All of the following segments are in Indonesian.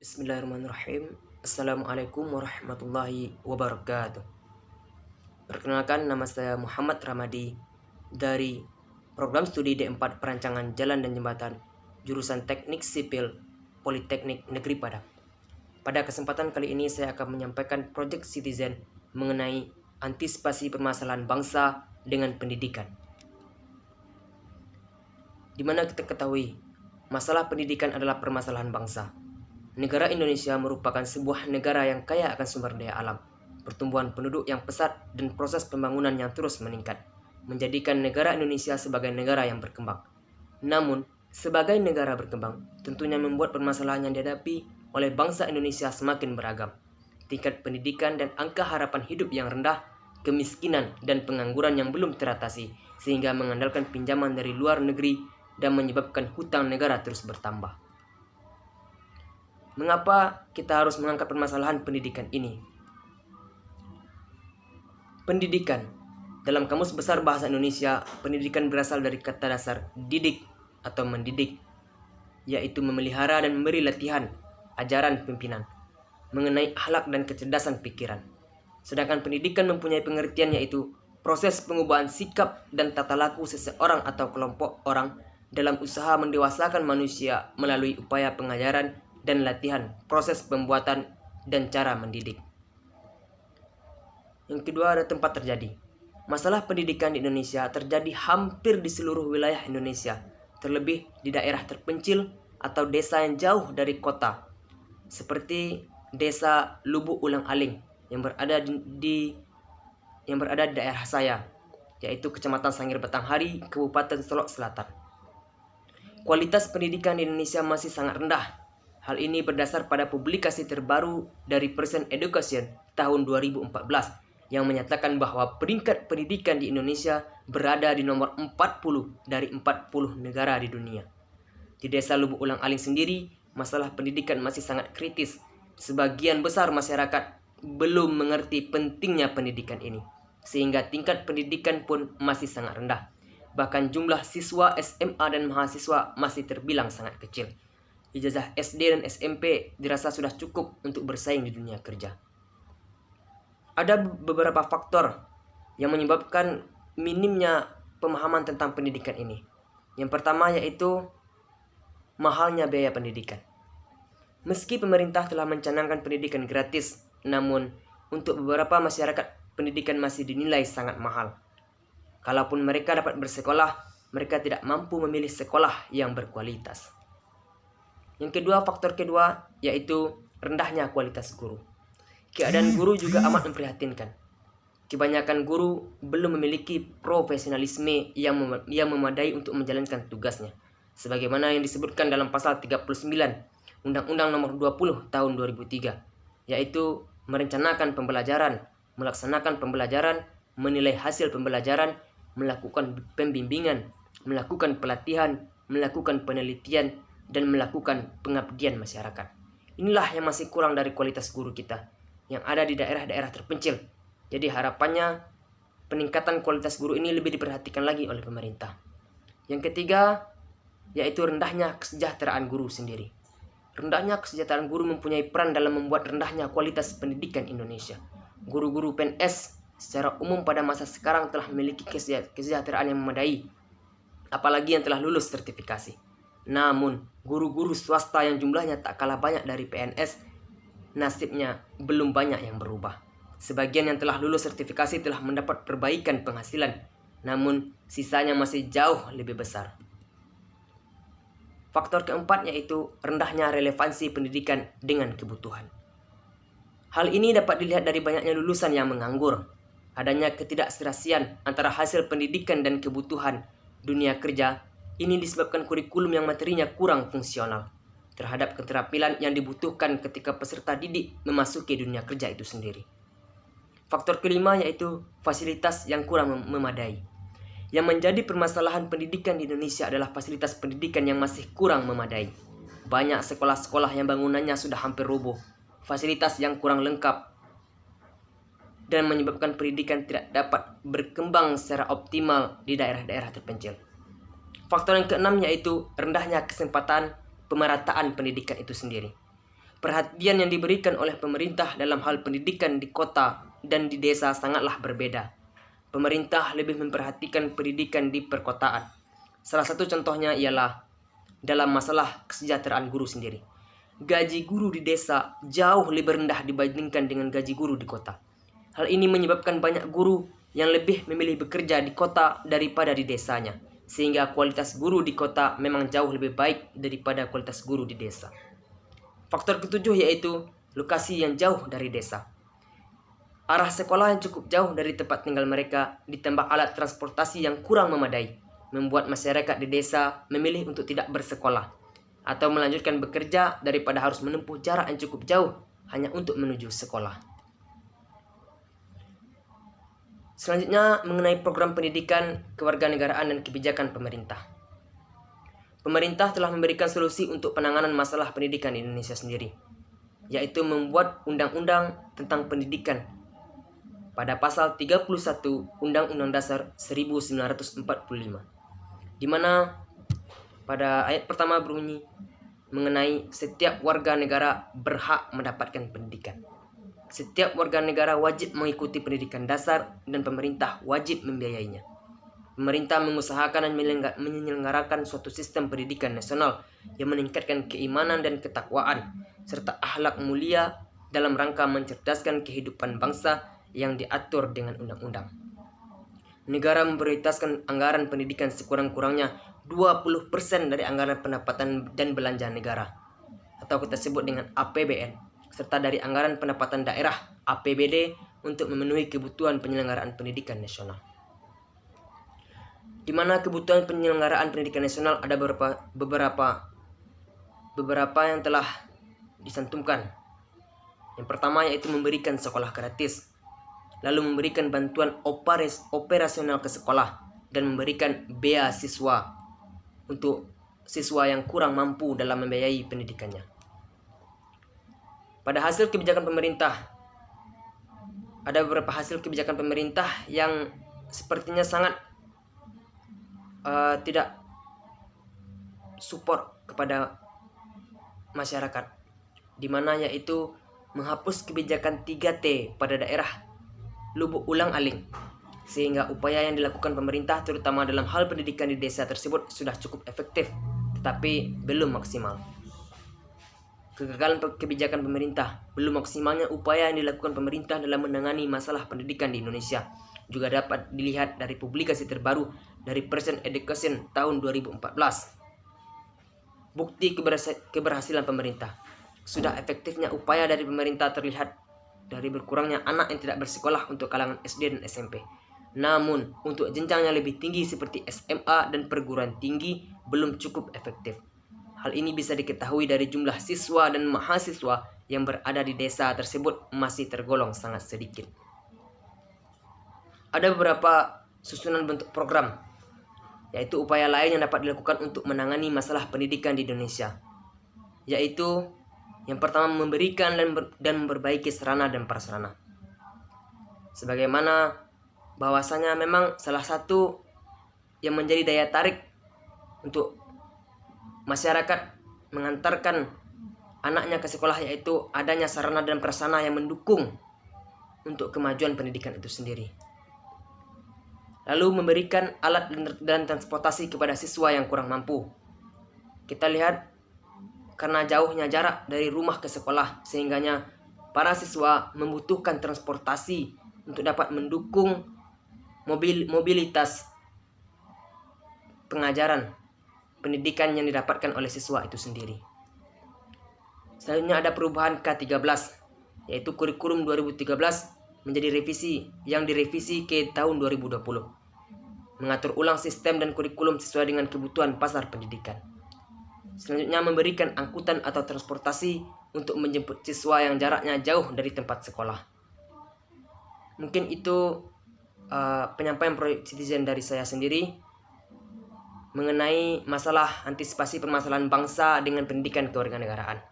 Bismillahirrahmanirrahim. Assalamualaikum warahmatullahi wabarakatuh. Perkenalkan, nama saya Muhammad Ramadi dari program studi D4 Perancangan Jalan dan Jembatan, jurusan Teknik Sipil Politeknik Negeri Padang. Pada kesempatan kali ini saya akan menyampaikan Project Citizen mengenai antisipasi permasalahan bangsa dengan pendidikan. Di mana kita ketahui, masalah pendidikan adalah permasalahan bangsa. Negara Indonesia merupakan sebuah negara yang kaya akan sumber daya alam, pertumbuhan penduduk yang pesat, dan proses pembangunan yang terus meningkat, menjadikan negara Indonesia sebagai negara yang berkembang. Namun, sebagai negara berkembang, tentunya membuat permasalahan yang dihadapi oleh bangsa Indonesia semakin beragam. Tingkat pendidikan dan angka harapan hidup yang rendah, kemiskinan dan pengangguran yang belum teratasi, sehingga mengandalkan pinjaman dari luar negeri dan menyebabkan hutang negara terus bertambah. Mengapa kita harus mengangkat permasalahan pendidikan ini? Pendidikan. Dalam Kamus Besar Bahasa Indonesia, pendidikan berasal dari kata dasar didik atau mendidik, yaitu memelihara dan memberi latihan, ajaran pimpinan, mengenai akhlak dan kecerdasan pikiran. Sedangkan pendidikan mempunyai pengertian yaitu proses pengubahan sikap dan tata laku seseorang atau kelompok orang dalam usaha mendewasakan manusia melalui upaya pengajaran dan latihan, proses pembuatan, dan cara mendidik. Yang kedua, ada tempat terjadi. Masalah pendidikan di Indonesia terjadi hampir di seluruh wilayah Indonesia, terlebih di daerah terpencil atau desa yang jauh dari kota, seperti desa Lubuk Ulang Aling yang berada di daerah saya, yaitu Kecamatan Sangir Batanghari, Kabupaten Solok Selatan. Kualitas pendidikan di Indonesia masih sangat rendah. Hal ini berdasar pada publikasi terbaru dari Present Education tahun 2014 yang menyatakan bahwa peringkat pendidikan di Indonesia berada di nomor 40 dari 40 negara di dunia. Di desa Lubuk Ulang Aling sendiri, masalah pendidikan masih sangat kritis. Sebagian besar masyarakat belum mengerti pentingnya pendidikan ini, sehingga tingkat pendidikan pun masih sangat rendah. Bahkan jumlah siswa SMA dan mahasiswa masih terbilang sangat kecil. Ijazah SD dan SMP dirasa sudah cukup untuk bersaing di dunia kerja. Ada beberapa faktor yang menyebabkan minimnya pemahaman tentang pendidikan ini. Yang pertama yaitu mahalnya biaya pendidikan. Meski pemerintah telah mencanangkan pendidikan gratis, namun untuk beberapa masyarakat pendidikan masih dinilai sangat mahal. Kalaupun mereka dapat bersekolah, mereka tidak mampu memilih sekolah yang berkualitas. Yang kedua, faktor kedua yaitu rendahnya kualitas guru. Keadaan guru juga amat memprihatinkan. Kebanyakan guru belum memiliki profesionalisme yang memadai untuk menjalankan tugasnya, sebagaimana yang disebutkan dalam pasal 39 Undang-Undang Nomor 20 Tahun 2003, yaitu merencanakan pembelajaran, melaksanakan pembelajaran, menilai hasil pembelajaran, melakukan pembimbingan, melakukan pelatihan, melakukan penelitian, dan melakukan pengabdian masyarakat. Inilah yang masih kurang dari kualitas guru kita yang ada di daerah-daerah terpencil. Jadi harapannya peningkatan kualitas guru ini lebih diperhatikan lagi oleh pemerintah. Yang ketiga yaitu rendahnya kesejahteraan guru sendiri. Rendahnya kesejahteraan guru mempunyai peran dalam membuat rendahnya kualitas pendidikan Indonesia. Guru-guru PNS secara umum pada masa sekarang telah memiliki kesejahteraan yang memadai, apalagi yang telah lulus sertifikasi. Namun, guru-guru swasta yang jumlahnya tak kalah banyak dari PNS, nasibnya belum banyak yang berubah. Sebagian yang telah lulus sertifikasi telah mendapat perbaikan penghasilan, namun sisanya masih jauh lebih besar. Faktor keempat yaitu rendahnya relevansi pendidikan dengan kebutuhan. Hal ini dapat dilihat dari banyaknya lulusan yang menganggur, adanya ketidakserasian antara hasil pendidikan dan kebutuhan dunia kerja. Ini disebabkan kurikulum yang materinya kurang fungsional terhadap keterampilan yang dibutuhkan ketika peserta didik memasuki dunia kerja itu sendiri. Faktor kelima yaitu fasilitas yang kurang memadai. Yang menjadi permasalahan pendidikan di Indonesia adalah fasilitas pendidikan yang masih kurang memadai. Banyak sekolah-sekolah yang bangunannya sudah hampir rubuh, fasilitas yang kurang lengkap, dan menyebabkan pendidikan tidak dapat berkembang secara optimal di daerah-daerah terpencil. Faktor yang keenam yaitu rendahnya kesempatan pemerataan pendidikan itu sendiri. Perhatian yang diberikan oleh pemerintah dalam hal pendidikan di kota dan di desa sangatlah berbeda. Pemerintah lebih memperhatikan pendidikan di perkotaan. Salah satu contohnya ialah dalam masalah kesejahteraan guru sendiri. Gaji guru di desa jauh lebih rendah dibandingkan dengan gaji guru di kota. Hal ini menyebabkan banyak guru yang lebih memilih bekerja di kota daripada di desanya, sehingga kualitas guru di kota memang jauh lebih baik daripada kualitas guru di desa. Faktor ketujuh yaitu lokasi yang jauh dari desa. Arah sekolah yang cukup jauh dari tempat tinggal mereka ditambah alat transportasi yang kurang memadai, membuat masyarakat di desa memilih untuk tidak bersekolah atau melanjutkan bekerja daripada harus menempuh jarak yang cukup jauh hanya untuk menuju sekolah. Selanjutnya mengenai program pendidikan, kewarganegaraan dan kebijakan pemerintah. Pemerintah telah memberikan solusi untuk penanganan masalah pendidikan di Indonesia sendiri, yaitu membuat undang-undang tentang pendidikan pada pasal 31 Undang-Undang Dasar 1945, di mana pada ayat pertama berbunyi mengenai setiap warga negara berhak mendapatkan pendidikan. Setiap warga negara wajib mengikuti pendidikan dasar dan pemerintah wajib membiayainya. Pemerintah mengusahakan dan menyelenggarakan suatu sistem pendidikan nasional yang meningkatkan keimanan dan ketakwaan serta akhlak mulia dalam rangka mencerdaskan kehidupan bangsa yang diatur dengan undang-undang. Negara memprioritaskan anggaran pendidikan sekurang-kurangnya 20% dari anggaran pendapatan dan belanja negara, atau kita sebut dengan APBN, serta dari anggaran pendapatan daerah APBD untuk memenuhi kebutuhan penyelenggaraan pendidikan nasional. Di mana kebutuhan penyelenggaraan pendidikan nasional ada beberapa yang telah disantumkan. Yang pertama yaitu memberikan sekolah gratis, lalu memberikan bantuan operasional ke sekolah, dan memberikan beasiswa untuk siswa yang kurang mampu dalam membiayai pendidikannya. Pada hasil kebijakan pemerintah, ada beberapa hasil kebijakan pemerintah yang sepertinya sangat tidak support kepada masyarakat, di mana yaitu menghapus kebijakan 3T pada daerah Lubuk Ulang Aling, sehingga upaya yang dilakukan pemerintah terutama dalam hal pendidikan di desa tersebut sudah cukup efektif, tetapi belum maksimal. Kegagalan kebijakan pemerintah, belum maksimalnya upaya yang dilakukan pemerintah dalam menangani masalah pendidikan di Indonesia juga dapat dilihat dari publikasi terbaru dari Present Education tahun 2014. Bukti keberhasilan pemerintah. Sudah efektifnya upaya dari pemerintah terlihat dari berkurangnya anak yang tidak bersekolah untuk kalangan SD dan SMP. Namun, untuk jenjang yang lebih tinggi seperti SMA dan perguruan tinggi belum cukup efektif. Hal ini bisa diketahui dari jumlah siswa dan mahasiswa yang berada di desa tersebut masih tergolong sangat sedikit. Ada beberapa susunan bentuk program, yaitu upaya lain yang dapat dilakukan untuk menangani masalah pendidikan di Indonesia, yaitu yang pertama memberikan dan memperbaiki sarana dan prasarana. Sebagaimana bahwasanya memang salah satu yang menjadi daya tarik untuk masyarakat mengantarkan anaknya ke sekolah yaitu adanya sarana dan prasarana yang mendukung untuk kemajuan pendidikan itu sendiri. Lalu memberikan alat dan transportasi kepada siswa yang kurang mampu. Kita lihat karena jauhnya jarak dari rumah ke sekolah, sehingganya para siswa membutuhkan transportasi untuk dapat mendukung mobilitas pengajaran pendidikan yang didapatkan oleh siswa itu sendiri. Selanjutnya ada perubahan K13, yaitu kurikulum 2013 menjadi direvisi ke tahun 2020, mengatur ulang sistem dan kurikulum sesuai dengan kebutuhan pasar pendidikan. Selanjutnya memberikan angkutan atau transportasi untuk menjemput siswa yang jaraknya jauh dari tempat sekolah. Mungkin itu penyampaian Project Citizen dari saya sendiri mengenai masalah antisipasi permasalahan bangsa dengan pendidikan kewarganegaraan.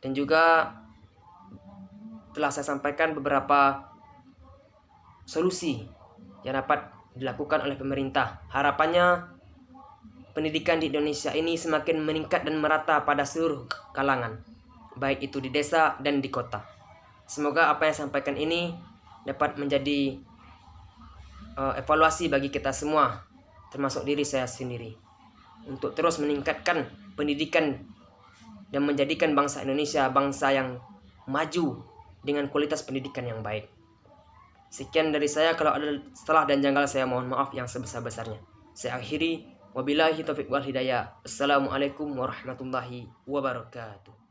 Dan juga telah saya sampaikan beberapa solusi yang dapat dilakukan oleh pemerintah. Harapannya pendidikan di Indonesia ini semakin meningkat dan merata pada seluruh kalangan, baik itu di desa dan di kota. Semoga apa yang saya sampaikan ini dapat menjadi evaluasi bagi kita semua, termasuk diri saya sendiri, untuk terus meningkatkan pendidikan dan menjadikan bangsa Indonesia bangsa yang maju dengan kualitas pendidikan yang baik. Sekian dari saya, kalau ada salah dan janggal saya mohon maaf yang sebesar-besarnya. Saya akhiri, wabillahi taufiq wal hidayah. Assalamualaikum warahmatullahi wabarakatuh.